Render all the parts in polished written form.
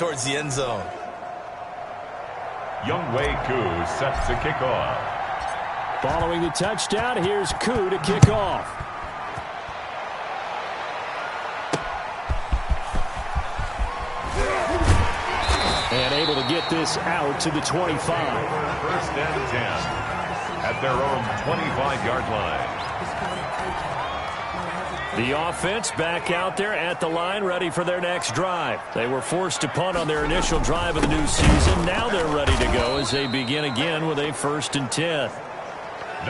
towards the end zone. Younghoe Koo sets to kick off. Following the touchdown, here's Koo to kick off. And able to get this out to the 25. First and 10 at their own 25-yard line. The offense back out there at the line, ready for their next drive. They were forced to punt on their initial drive of the new season. Now they're ready to go as they begin again with a 1st and 10.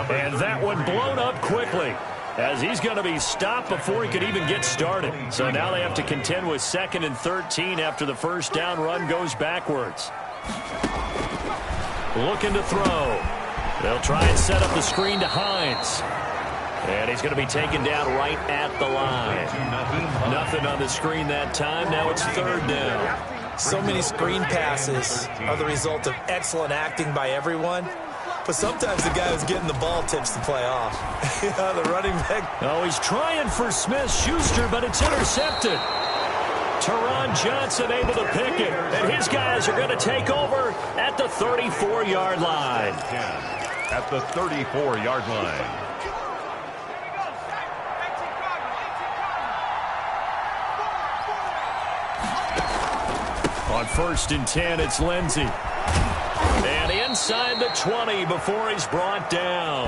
And that one blown up quickly, as he's going to be stopped before he could even get started. So now they have to contend with 2nd and 13 after the first down run goes backwards. Looking to throw. They'll try and set up the screen to Hines. And he's going to be taken down right at the line. Nothing on the screen that time. Now it's 3rd down. So many screen passes are the result of excellent acting by everyone. But sometimes the guy who's getting the ball tips the play off. The running back. Oh, he's trying for Smith-Schuster, but it's intercepted. Teron Johnson able to pick it. And his guys are going to take over at the 34-yard line. At the 34-yard line. On 1st and 10, it's Lindsey. And inside the 20 before he's brought down.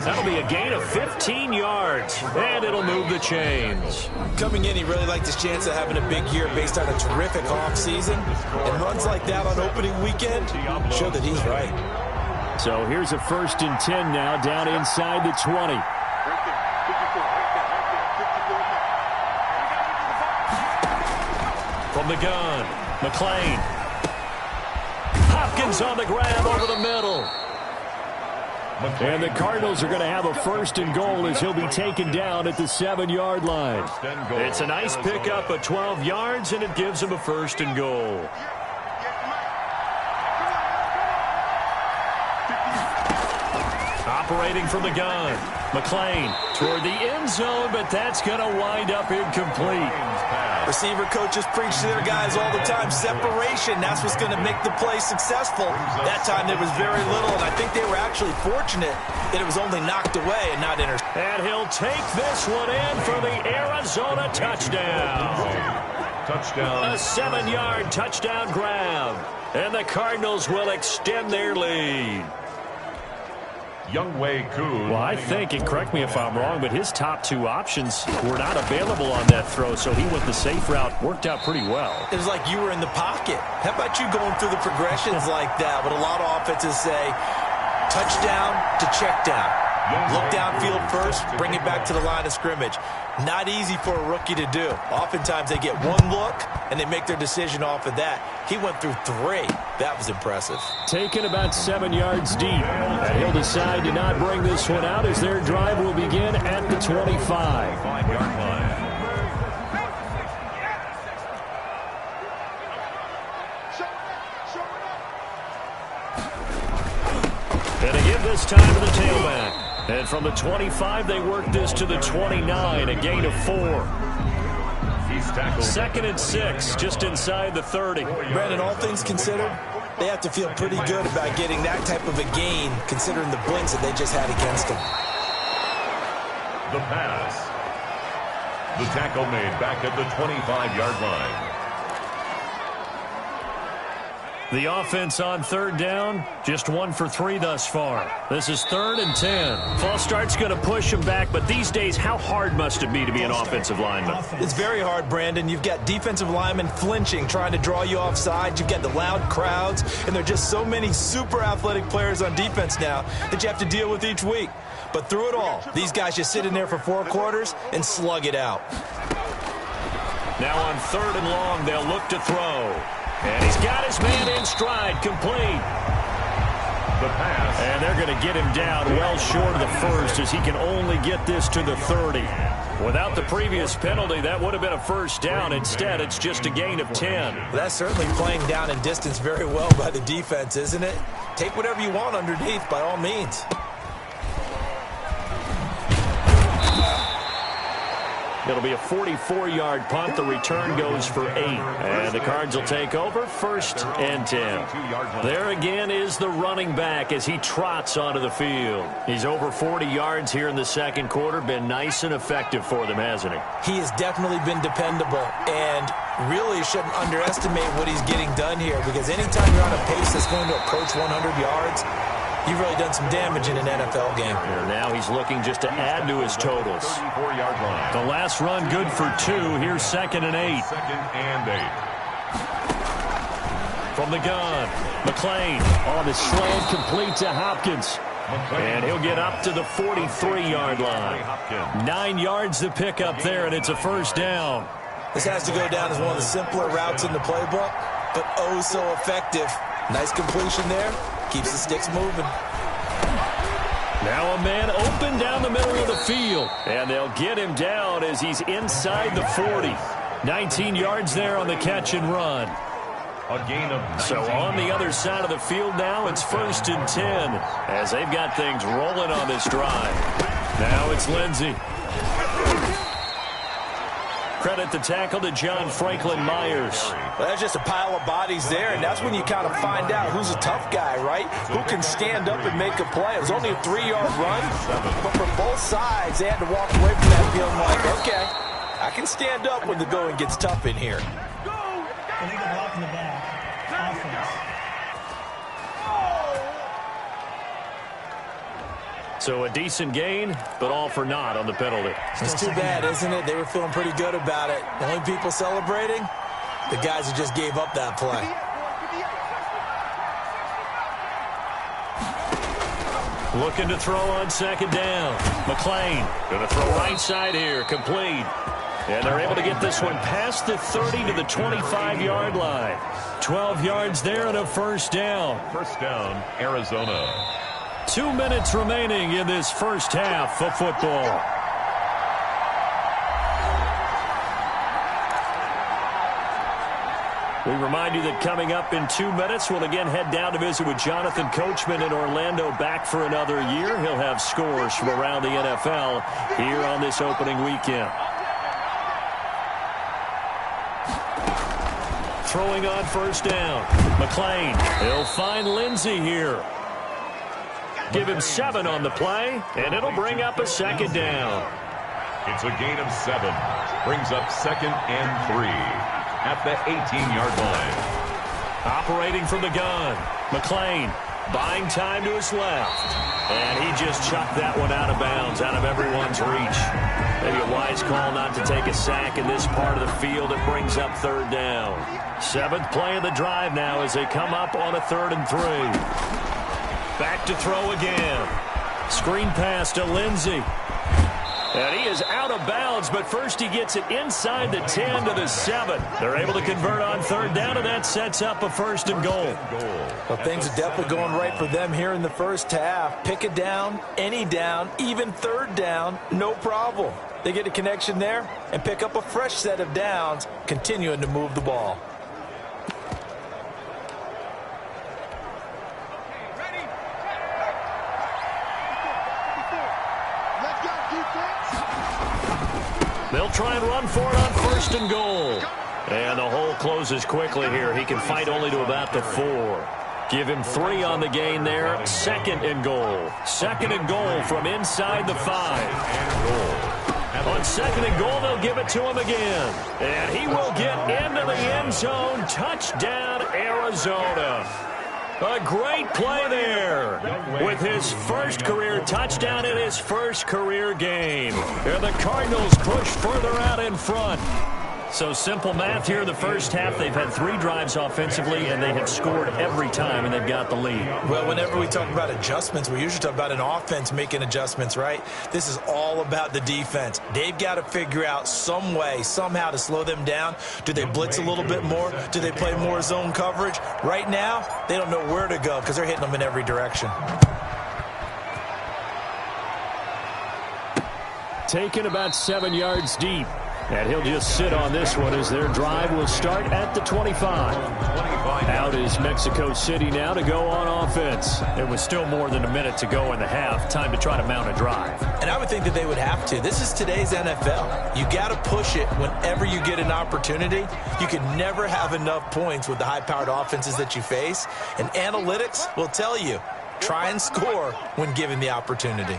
That'll be a gain of 15 yards, and it'll move the chains. Coming in, he really liked his chance of having a big year based on a terrific offseason. And runs like that on opening weekend show that he's right. So here's a 1st and 10 now, down inside the 20. From the gun, McLean. Hopkins on the grab over the middle. And the Cardinals are going to have a 1st and goal as he'll be taken down at the 7-yard line. It's a nice pickup of 12 yards, and it gives him a 1st and goal. Operating from the gun. McLean toward the end zone, but that's going to wind up incomplete. Receiver coaches preach to their guys all the time. Separation, that's what's going to make the play successful. That time there was very little, and I think they were actually fortunate that it was only knocked away and not intercepted. And he'll take this one in for the Arizona touchdown. Touchdown. A 7-yard touchdown grab. And the Cardinals will extend their lead. Younghoe Koo. Well, I think, and correct me if I'm wrong, but his top 2 options were not available on that throw, so he went the safe route. Worked out pretty well. It was like you were in the pocket. How about you going through the progressions like that? But a lot of offenses say touchdown to check down. Look downfield first, bring it back to the line of scrimmage. Not easy for a rookie to do. Oftentimes they get one look, and they make their decision off of that. He went through 3. That was impressive. Taken about 7 yards deep. And he'll decide to not bring this one out as their drive will begin at the 25-yard line. And a give this time to the tailback. And from the 25, they work this to the 29, a gain of 4. 2nd and 6, just inside the 30. Brandon, all things considered, they have to feel pretty good about getting that type of a gain, considering the blitz that they just had against them. The pass. The tackle made back at the 25-yard line. The offense on 3rd down, just 1 for 3 thus far. This is 3rd and 10. False start's going to push him back, but these days, how hard must it be to be an offensive lineman? It's very hard, Brandon. You've got defensive linemen flinching, trying to draw you offside. You've got the loud crowds, and there are just so many super athletic players on defense now that you have to deal with each week. But through it all, these guys just sit in there for 4 quarters and slug it out. Now on 3rd and long, they'll look to throw. And he's got his man in stride, complete. The pass. And they're going to get him down well short of the 1st as he can only get this to the 30. Without the previous penalty, that would have been a 1st down. Instead, it's just a gain of 10. Well, that's certainly playing down in distance very well by the defense, isn't it? Take whatever you want underneath, by all means. It'll be a 44-yard punt. The return goes for 8. And the Cards will take over 1st and 10. There again is the running back as he trots onto the field. He's over 40 yards here in the second quarter. Been nice and effective for them, hasn't he? He has definitely been dependable, and really shouldn't underestimate what he's getting done here, because anytime you're on a pace that's going to approach 100 yards, you've really done some damage in an NFL game. And now he's looking just to add to his totals. 34-yard line. The last run good for 2. Here's 2nd and 8. 2nd and 8. From the gun, McLean on the slant, complete to Hopkins. And he'll get up to the 43-yard line. 9 yards to pick up there, and it's a 1st down. This has to go down as one of the simpler routes in the playbook, but oh so effective. Nice completion there. Keeps the sticks moving. Now a man open down the middle of the field. And they'll get him down as he's inside the 40. 19 yards there on the catch and run. A gain of So on the other side of the field now, it's 1st and 10 as they've got things rolling on this drive. Now it's Lindsey. Credit the tackle to John Franklin Myers. Well, that's just a pile of bodies there, and that's when you kind of find out who's a tough guy, right? Who can stand up and make a play. It was only a 3-yard run, but for both sides, they had to walk away from that feeling like, okay, I can stand up when the going gets tough in here. Illegal block in the back. Offense. So a decent gain, but all for naught on the penalty. It's too bad, isn't it? They were feeling pretty good about it. The only people celebrating, the guys who just gave up that play. Looking to throw on 2nd down. McLean going to throw right side here, complete. And they're able to get this one past the 30 to the 25-yard line. 12 yards there and a 1st down. 1st down, Arizona. 2 minutes remaining in this first half of football. We remind you that coming up in 2 minutes, we'll again head down to visit with Jonathan Coachman in Orlando, back for another year. He'll have scores from around the NFL here on this opening weekend. Throwing on 1st down. McLean. He'll find Lindsey here. Give him 7 on the play, and it'll bring up a 2nd down. It's a gain of 7. Brings up 2nd and 3 at the 18-yard line. Operating from the gun. McLean buying time to his left. And he just chucked that one out of bounds, out of everyone's reach. Maybe a wise call not to take a sack in this part of the field. It brings up 3rd down. 7th play of the drive now as they come up on a 3rd and 3. Back to throw again. Screen pass to Lindsey. And he is out of bounds, but first he gets it inside the 10 to the 7. They're able to convert on 3rd down, and that sets up a 1st and goal. Well, things are definitely going right for them here in the first half. Pick it down, any down, even 3rd down, no problem. They get a connection there and pick up a fresh set of downs, continuing to move the ball. They'll try and run for it on 1st and goal. And the hole closes quickly here. He can fight only to about the 4. Give him 3 on the gain there. 2nd and goal. 2nd and goal from inside the 5. On 2nd and goal, they'll give it to him again. And he will get into the end zone. Touchdown, Arizona. A great play there with his first career touchdown in his first career game. And the Cardinals push further out in front. So simple math here in the first half. They've had 3 drives offensively, and they have scored every time, and they've got the lead. Well, whenever we talk about adjustments, we usually talk about an offense making adjustments, right? This is all about the defense. They've got to figure out some way, somehow to slow them down. Do they blitz a little bit more? Do they play more zone coverage? Right now, they don't know where to go because they're hitting them in every direction. Taken about 7 yards deep. And he'll just sit on this one as their drive will start at the 25. Out is Mexico City now to go on offense. There was still more than a minute to go in the half. Time to try to mount a drive. And I would think that they would have to. This is today's NFL. You got to push it whenever you get an opportunity. You can never have enough points with the high-powered offenses that you face. And analytics will tell you, try and score when given the opportunity.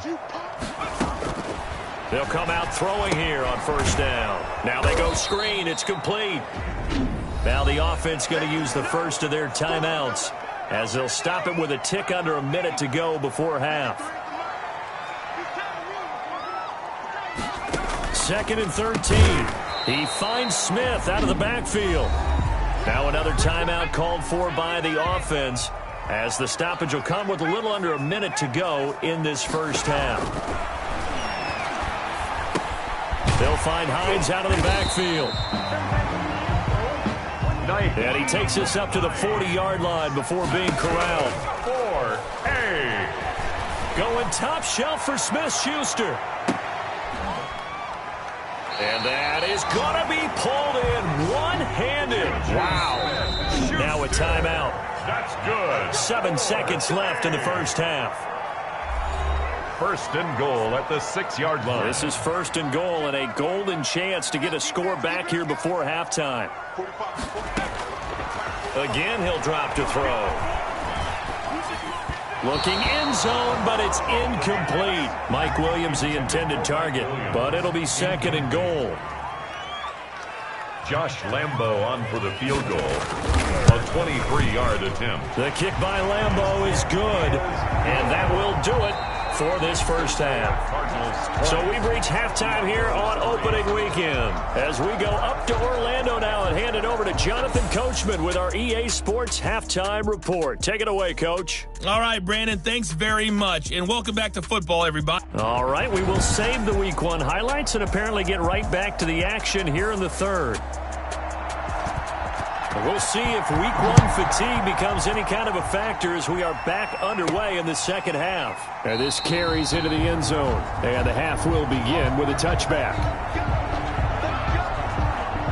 They'll come out throwing here on first down. Now they go screen. It's complete. Now the offense going to use the first of their timeouts as they'll stop it with a tick under a minute to go before half. 2nd and 13. He finds Smith out of the backfield. Now another timeout called for by the offense as the stoppage will come with a little under a minute to go in this first half. They'll find Hines out of the backfield. And he takes us up to the 40-yard line before being corralled. 4A. Going top shelf for Smith-Schuster. And that is going to be pulled in one-handed. Wow. Now a timeout. That's good. 7 seconds left in the first half. 1st and goal at the 6-yard line. This is 1st and goal and a golden chance to get a score back here before halftime. Again, he'll drop to throw. Looking end zone, but it's incomplete. Mike Williams, the intended target, but it'll be 2nd and goal. Josh Lambo on for the field goal. A 23-yard attempt. The kick by Lambo is good, and that will do it for this first half. So we've reached halftime here on opening weekend as we go up to Orlando now and hand it over to Jonathan Coachman with our EA Sports halftime report. Take it away, Coach. All right, Brandon, thanks very much, and welcome back to football, everybody. All right, we will save the Week 1 highlights and apparently get right back to the action here in the third. We'll see if Week 1 fatigue becomes any kind of a factor as we are back underway in the second half. And this carries into the end zone. And the half will begin with a touchback.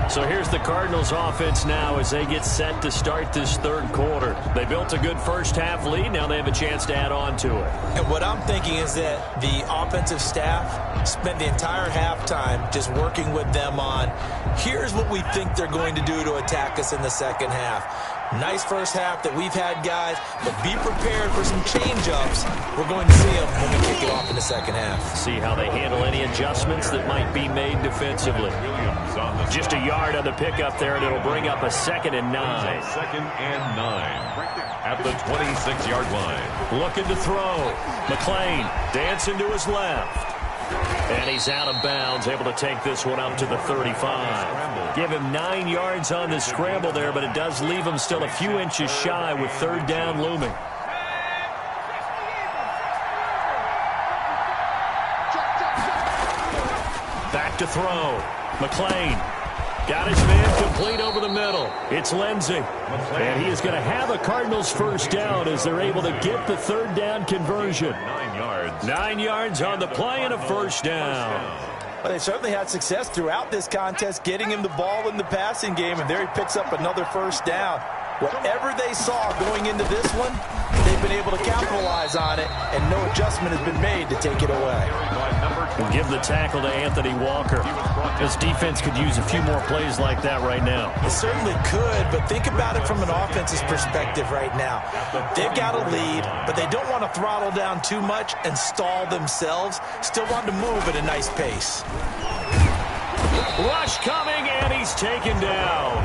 So here's the Cardinals offense now as they get set to start this third quarter. They built a good first half lead. Now they have a chance to add on to it. And what I'm thinking is that the offensive staff spent the entire halftime just working with them on, here's what we think they're going to do to attack us in the second half. Nice first half that we've had, guys, but be prepared for some change-ups. We're going to see them when we kick it off in the second half. See how they handle any adjustments that might be made defensively. Just a yard on the pickup there, and it'll bring up a 2nd and 9. 2nd and 9 at the 26-yard line. Looking to throw. McClain dancing to his left. And he's out of bounds, able to take this one up to the 35. Give him 9 yards on the scramble there, but it does leave him still a few inches shy with 3rd down looming. Back to throw. McClain got his man complete over the middle. It's Lindsey. And he is going to have a Cardinals first down as they're able to get the 3rd down conversion. 9 yards. 9 yards on the play and a first down. Well, they certainly had success throughout this contest getting him the ball in the passing game, and there he picks up another first down. Whatever they saw going into this one, they've been able to capitalize on it, and no adjustment has been made to take it away. We'll give the tackle to Anthony Walker. This defense could use a few more plays like that right now. It certainly could, but think about it from an offense's perspective right now. They've got a lead, but they don't want to throttle down too much and stall themselves. Still want to move at a nice pace. Rush coming, and he's taken down.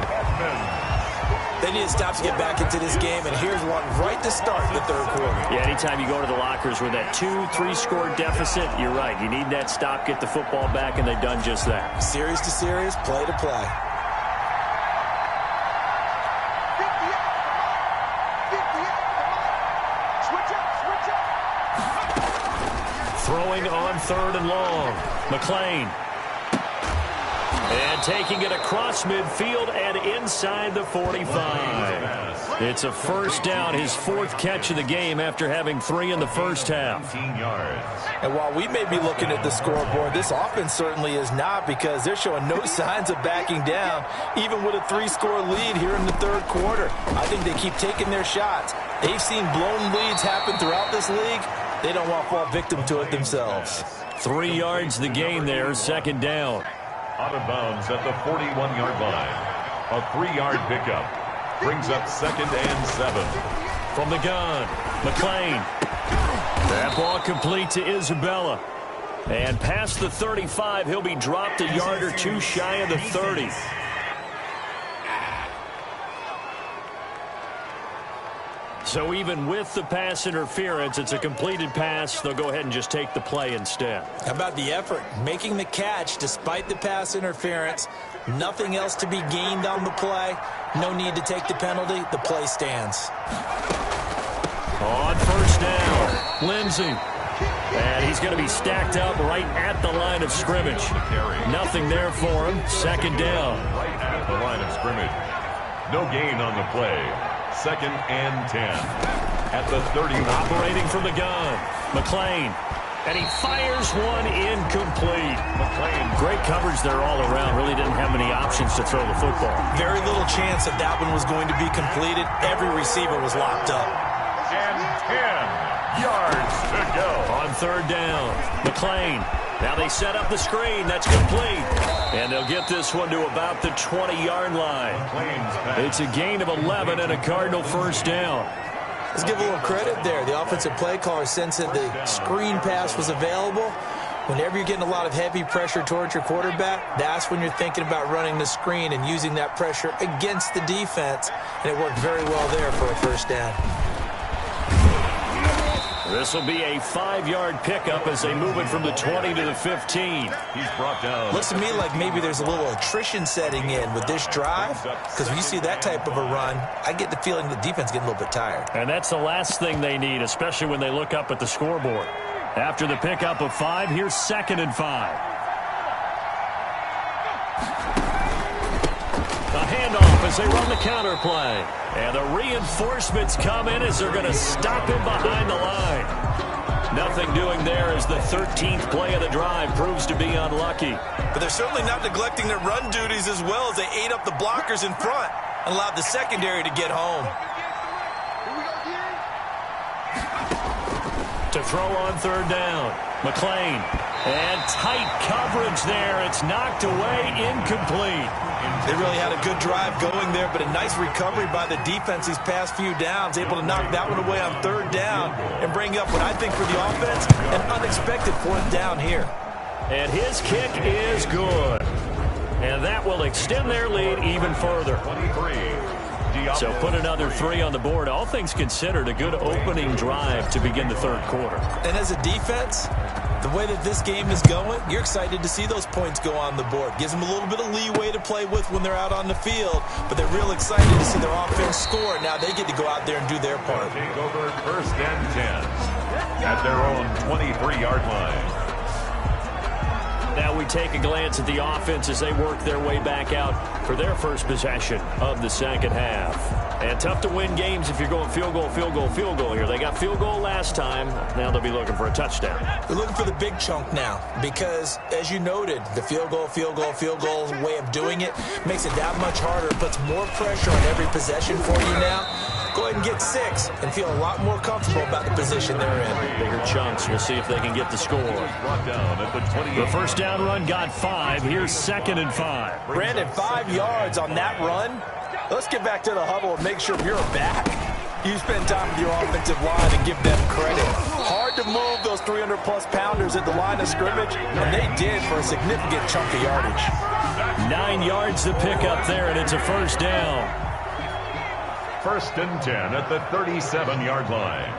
They need to stop to get back into this game, and here's one right to start the third quarter. Yeah, anytime you go to the lockers with that 2-3 score deficit, you're right. You need that stop, get the football back, and they've done just that. Series to series, play to play. Throwing on 3rd and long. McClain. And taking it across midfield and inside the 45. It's a first down, his 4th catch of the game after having 3 in the first half. And while we may be looking at the scoreboard, this offense certainly is not, because they're showing no signs of backing down, even with a 3-score lead here in the 3rd quarter. I think they keep taking their shots. They've seen blown leads happen throughout this league. They don't want to fall victim to it themselves. 3 yards the gain there, 2nd down. Out of bounds at the 41-yard line. A 3-yard pickup. Brings up 2nd and 7. From the gun, McLean. That ball complete to Isabella. And past the 35, he'll be dropped a yard or 2 shy of the 30. So even with the pass interference, it's a completed pass. They'll go ahead and just take the play instead. How about the effort? Making the catch despite the pass interference. Nothing else to be gained on the play. No need to take the penalty. The play stands. On first down, Lindsey. And he's going to be stacked up right at the line of scrimmage. Nothing there for him. 2nd down. Right at the line of scrimmage. No gain on the play. 2nd and 10. At the 31. Operating from the gun, McLean. And he fires one incomplete. McLean. Great coverage there all around. Really didn't have many options to throw the football. Very little chance that one was going to be completed. Every receiver was locked up. And 10 yards to go. On 3rd down, McLean. Now they set up the screen. That's complete. And they'll get this one to about the 20-yard line. It's a gain of 11 and a Cardinal first down. Let's give a little credit there. The offensive play caller sensed that the screen pass was available. Whenever you're getting a lot of heavy pressure towards your quarterback, that's when you're thinking about running the screen and using that pressure against the defense. And it worked very well there for a first down. This will be a 5-yard pickup as they move it from the 20 to the 15. He's brought down. Looks to me like maybe there's a little attrition setting in with this drive, because when you see that type of a run, I get the feeling the defense is getting a little bit tired. And that's the last thing they need, especially when they look up at the scoreboard. After the pickup of 5, here's 2nd and 5. A handoff as they run the counter play. And the reinforcements come in as they're going to stop him behind the line. Nothing doing there as the 13th play of the drive proves to be unlucky. But they're certainly not neglecting their run duties as well, as they ate up the blockers in front and allowed the secondary to get home. To throw on 3rd down, McLean. And tight coverage there. It's knocked away, incomplete. They really had a good drive going there, but a nice recovery by the defense these past few downs, able to knock that one away on 3rd down and bring up what I think for the offense, an unexpected 4th down here. And his kick is good. And that will extend their lead even further. 23. So put another 3 on the board. All things considered, a good opening drive to begin the 3rd quarter. And as a defense, the way that this game is going, you're excited to see those points go on the board. Gives them a little bit of leeway to play with when they're out on the field, but they're real excited to see their offense score. Now they get to go out there and do their part. Take over 1st and 10 at their own 23-yard line. Now we take a glance at the offense as they work their way back out for their first possession of the 2nd half. And tough to win games if you're going field goal, field goal, field goal here. They got field goal last time. Now they'll be looking for a touchdown. They're looking for the big chunk now because, as you noted, the field goal way of doing it makes it that much harder. It puts more pressure on every possession for you now. Go ahead and get 6 and feel a lot more comfortable about the position they're in. Bigger chunks. We'll see if they can get the score. The first down run got 5. Here's 2nd and 5. Brandon, 5 yards on that run. Let's get back to the huddle and make sure you're back. You spend time with your offensive line and give them credit. Hard to move those 300-plus pounders at the line of scrimmage, and they did for a significant chunk of yardage. 9 yards to pick up there, and it's a first down. 1st and 10 at the 37-yard line.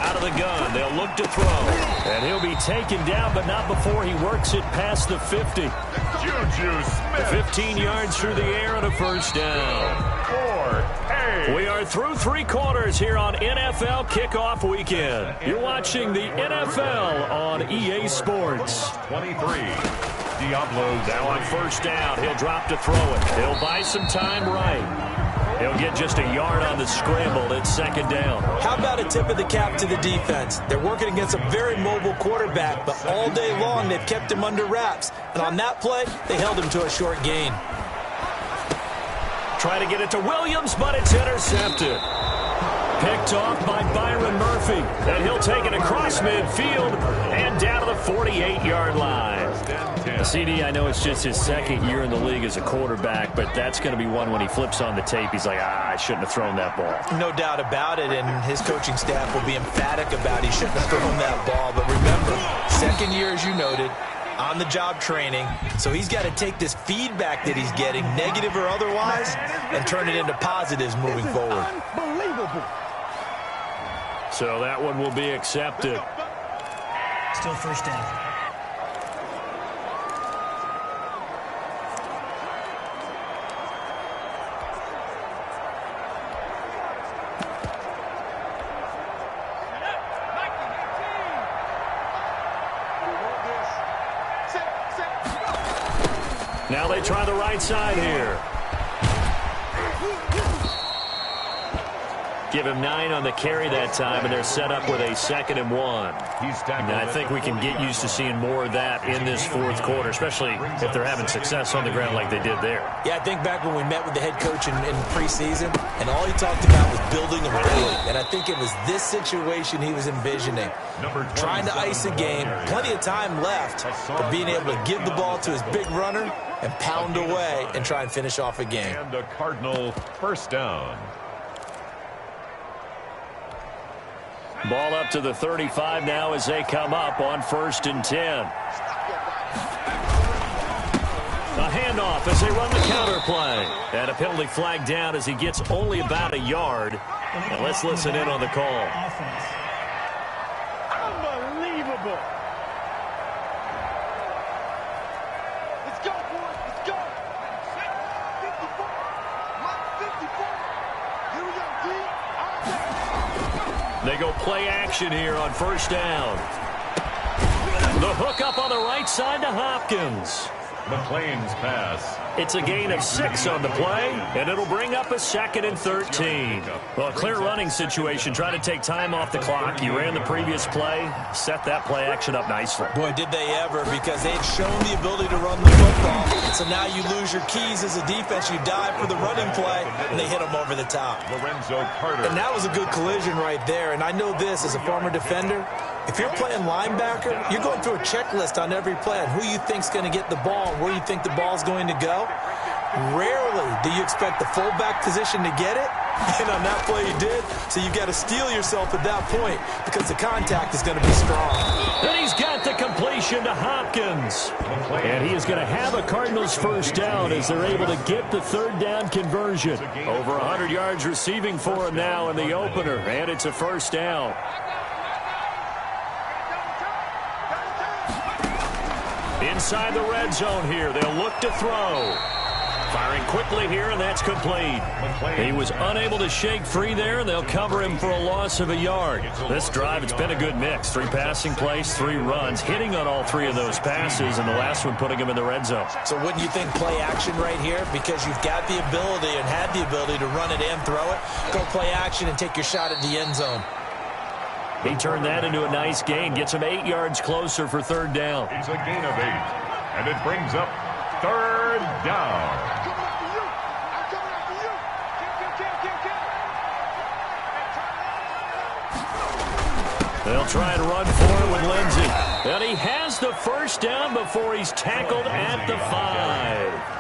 Out of the gun, they'll look to throw. And he'll be taken down, but not before he works it past the 50. Juju Smith. 15 yards through the air and a first down. We are through 3 quarters here on NFL Kickoff Weekend. You're watching the NFL on EA Sports. 23. Diablo now on first down. He'll drop to throw it. He'll buy some time right. He'll get just a yard on the scramble. It's second down. How about a tip of the cap to the defense? They're working against a very mobile quarterback, but all day long they've kept him under wraps. And on that play, they held him to a short gain. Try to get it to Williams, but it's intercepted. Picked off by Byron Murphy. And he'll take it across midfield and down to the 48-yard line. CD, I know it's just his second year in the league as a quarterback, but that's going to be one when he flips on the tape. He's like, I shouldn't have thrown that ball. No doubt about it, and his coaching staff will be emphatic about he shouldn't have thrown that ball. But remember, second year, as you noted, on-the-job training, so he's got to take this feedback that he's getting, negative or otherwise, and turn it into positives moving forward. Unbelievable. So that one will be accepted. Still first down. Now they try the right side here. Give him 9 on the carry that time, and they're set up with a 2nd and 1. And I think we can get used to seeing more of that in this fourth quarter, especially if they're having success on the ground like they did there. Yeah, I think back when we met with the head coach in preseason, and all he talked about was building a building. And I think it was this situation he was envisioning. Trying to ice a game, plenty of time left, but being able to give the ball to his big runner and pound away and try and finish off a game. And a Cardinal first down. Ball up to the 35 now as they come up on 1st and 10. A handoff as they run the counter play. And a penalty flag down as he gets only about a yard. And let's listen in on the call. Offense. Unbelievable. Let's go, boys. Let's go. 54. 54. Here we go, D. They go play action here on first down. The hook up on the right side to Hopkins. McLean's pass. It's a gain of 6 on the play, and it'll bring up a 2nd and 13. Well, a clear running situation. Try to take time off the clock. You ran the previous play, set that play action up nicely. Boy, did they ever, because they had shown the ability to run the football. So now you lose your keys as a defense. You dive for the running play, and they hit them over the top. Lorenzo Carter. And that was a good collision right there. And I know this as a former defender. If you're playing linebacker, you're going through a checklist on every play on who you think's going to get the ball and where you think the ball's going to go. Rarely do you expect the fullback position to get it, and on that play he did. So you've got to steel yourself at that point because the contact is going to be strong. And he's got the completion to Hopkins. And he is going to have a Cardinals first down as they're able to get the 3rd down conversion. Over 100 yards receiving for him now in the opener, and it's a first down. Inside the red zone here, they'll look to throw. Firing quickly here, and that's complete. He was unable to shake free there, and they'll cover him for a loss of a yard. This drive, it's been a good mix. 3 passing plays, 3 runs, hitting on all 3 of those passes, and the last one putting him in the red zone. So wouldn't you think play action right here? Because you've got the ability and had the ability to run it and throw it. Go play action and take your shot at the end zone. He turned that into a nice gain, gets him 8 yards closer for 3rd down. It's a gain of 8, and it brings up 3rd down. They'll try and run for it with Lindsey. And he has the first down before he's tackled at the 5.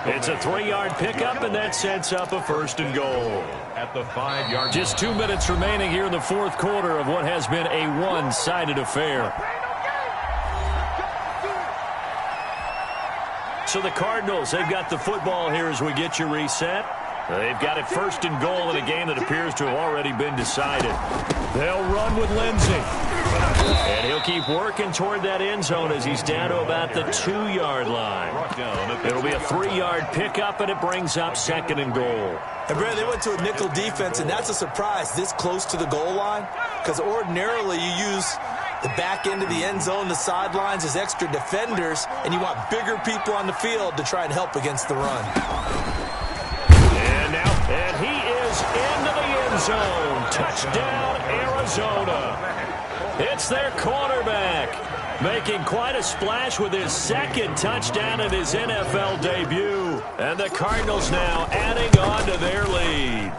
It's a 3-yard pickup, and that sets up a 1st and goal. At the 5-yard. Just 2 minutes remaining here in the fourth quarter of what has been a one-sided affair. So the Cardinals, they've got the football here as we get you reset. They've got it first and goal in a game that appears to have already been decided. They'll run with Lindsey. And he'll keep working toward that end zone as he's down to about the 2-yard line. It'll be a 3-yard pickup, and it brings up second and goal. And, Brad, they went to a nickel defense, and that's a surprise this close to the goal line, because ordinarily you use the back end of the end zone, the sidelines as extra defenders, and you want bigger people on the field to try and help against the run. And he is into the end zone. Touchdown, Arizona. It's their quarterback, making quite a splash with his second touchdown in his NFL debut. And the Cardinals now adding on to their lead.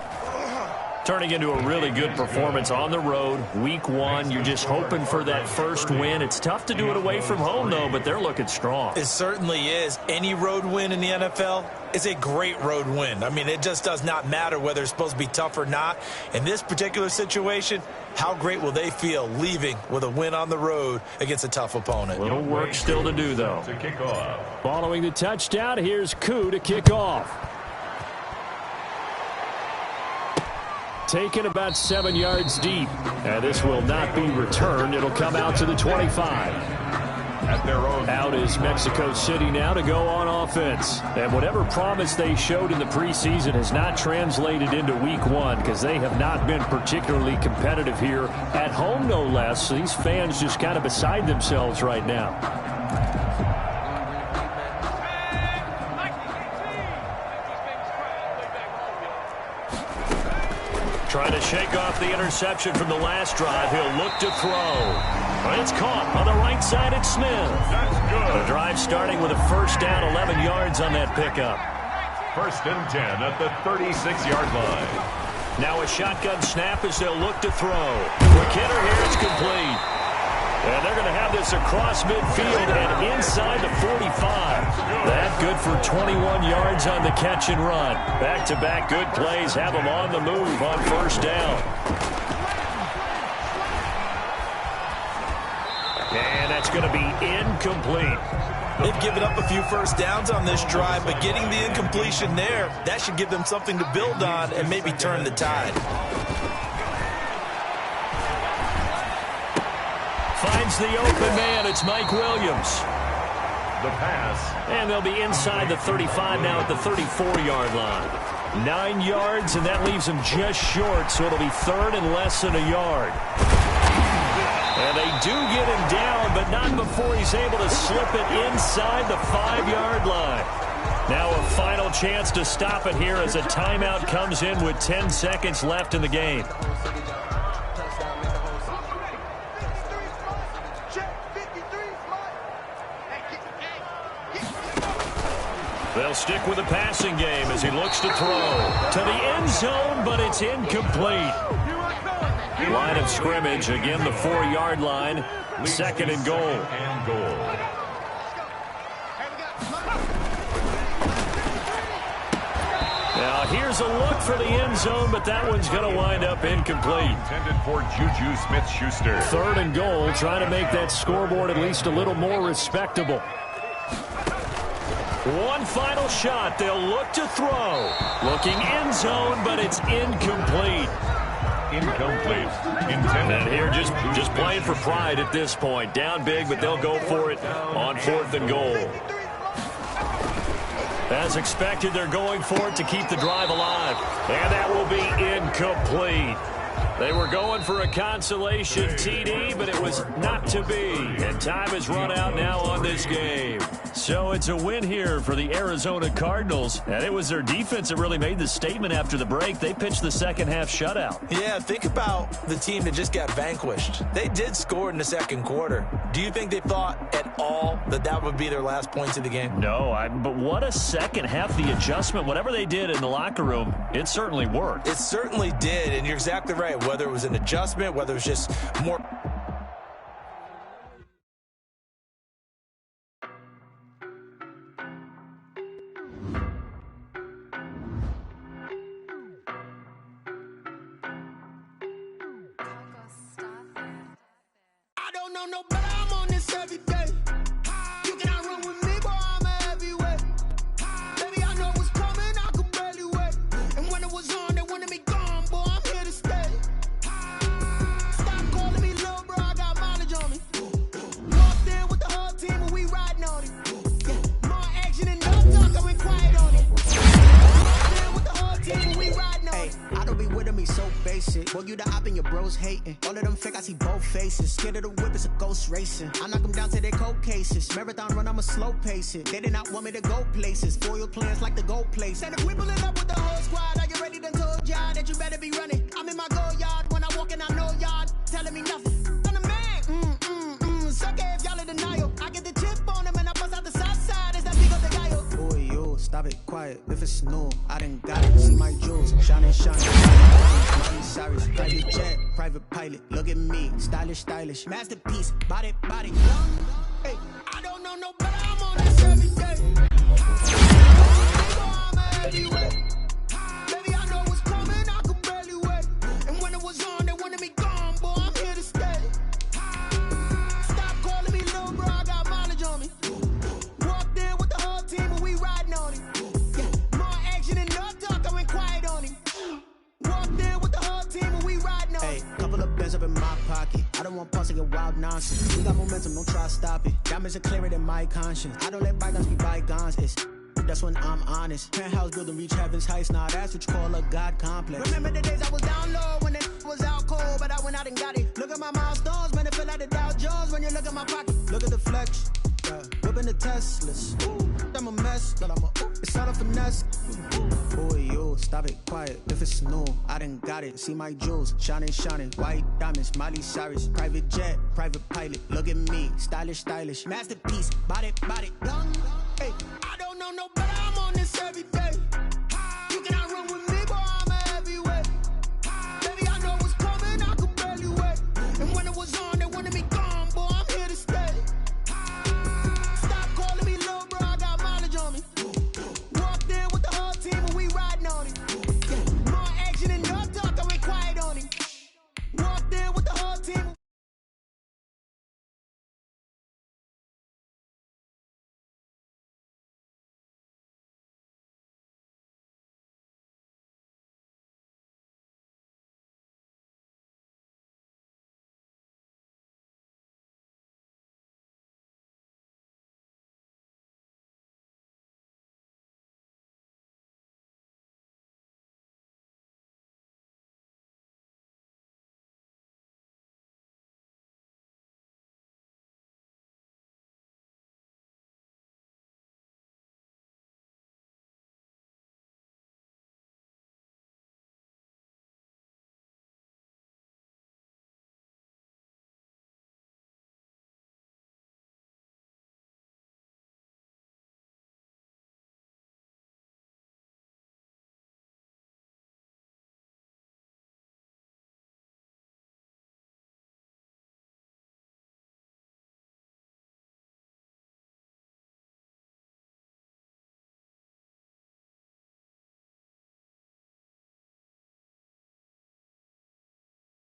Turning into a really good performance on the road. Week 1, you're just hoping for that first win. It's tough to do it away from home, though, but they're looking strong. It certainly is. Any road win in the NFL is a great road win. I mean, it just does not matter whether it's supposed to be tough or not. In this particular situation, how great will they feel leaving with a win on the road against a tough opponent? Little work still to do, though. To kick off. Following the touchdown, here's Koo to kick off. Taken about 7 yards deep. And this will not be returned. It'll come out to the 25. At their own. Out is Mexico City now to go on offense. And whatever promise they showed in the preseason has not translated into week 1 because they have not been particularly competitive here at home, no less. So these fans just kind of beside themselves right now. Trying to shake off the interception from the last drive. He'll look to throw. But it's caught on the right side. It's Smith. That's good. The drive starting with a first down, 11 yards on that pickup. First and 10 at the 36-yard line. Now a shotgun snap as they'll look to throw. McKinnon here, it's complete. And they're going to have this across midfield and inside the 45. That good for 21 yards on the catch and run. Back-to-back good plays have them on the move on first down. And that's going to be incomplete. They've given up a few first downs on this drive, but getting the incompletion there, that should give them something to build on and maybe turn the tide. Finds the open man. It's Mike Williams. The pass. And they'll be inside the 35 now at the 34-yard line. 9 yards, and that leaves them just short, so it'll be third and less than a yard. And they do get him down, but not before he's able to slip it inside the 5-yard line. Now a final chance to stop it here as a timeout comes in with 10 seconds left in the game. They'll stick with the passing game as he looks to throw to the end zone, but it's incomplete. Line of scrimmage, again the 4-yard line, second and goal. Now here's a look for the end zone, but that one's going to wind up incomplete. Intended for Juju Smith-Schuster. Third and goal, trying to make that scoreboard at least a little more respectable. One final shot. They'll look to throw. Looking end zone, but it's incomplete. Incomplete. Intended. And here just playing for pride at this point. Down big, but they'll go for it on fourth and goal. As expected, they're going for it to keep the drive alive. And that will be incomplete. They were going for a consolation TD, but it was not to be. And time has run out now on this game. So it's a win here for the Arizona Cardinals. And it was their defense that really made the statement after the break. They pitched the second half shutout. Yeah, think about the team that just got vanquished. They did score in the second quarter. Do you think they thought at all that that would be their last points of the game? No, but what a second half. The adjustment, whatever they did in the locker room, it certainly worked. It certainly did, and you're exactly right. Whether it was an adjustment, whether it was just more... I don't know no better, I'm on this every day. You cannot run with me, boy, I'm a heavyweight. Baby, I know what's coming, I can barely wait. Boy, you the op and your bros hating. All of them fake, I see both faces. Scared of the whip, it's a ghost racing. I knock them down to their cold cases. Marathon run, I'ma slow pace it. They did not want me to go places. Foil plans like the gold place. And if we pulling up with the whole squad, are you ready to told y'all that you better be running? I'm in my go yard. When I walk in, I know y'all telling me nothing. I'm the man. Suck it if y'all in denial. I get the chip on them and I bust out the south side. Is that big of the guy? Boy, yo, stop it, quiet. If it's new, I done got it. See my jewels, shining. Cyrus, private jet, private pilot. Look at me, stylish. Masterpiece, body. Hey, I don't know no better. I'm on this every day. I'm everywhere. Baby, I know what's coming. I could barely wait. And when it was on, they wanted me gone. Boy, I'm here to stay. Stop calling me little bro. I got mileage on me. Walked in with the whole team and we riding on it. Yeah, more action and no talk. I went quiet on him. Walked in with the whole team and we riding on it. Hey, couple of bands up in my pocket. I don't want pause to get wild nonsense. We got momentum, don't try to stop it. Diamonds are clearer than my conscience. I don't let bygones be bygones. That's when I'm honest. Penthouse building, reach heaven's heights. Nah, that's what you call a God complex. Remember the days I was down low when it was out cold, but I went out and got it. Look at my milestones, man, it feel like the Dow Jones when you look at my pocket. Look at the flex, whipping the Teslas. I'm a mess, but it's all a finesse. Boy, yo, stop it, quiet. If it's new, I done got it. See my jewels, shining. White diamonds, Miley Cyrus. Private jet, private pilot. Look at me, stylish. Masterpiece, body. Young, hey, I don't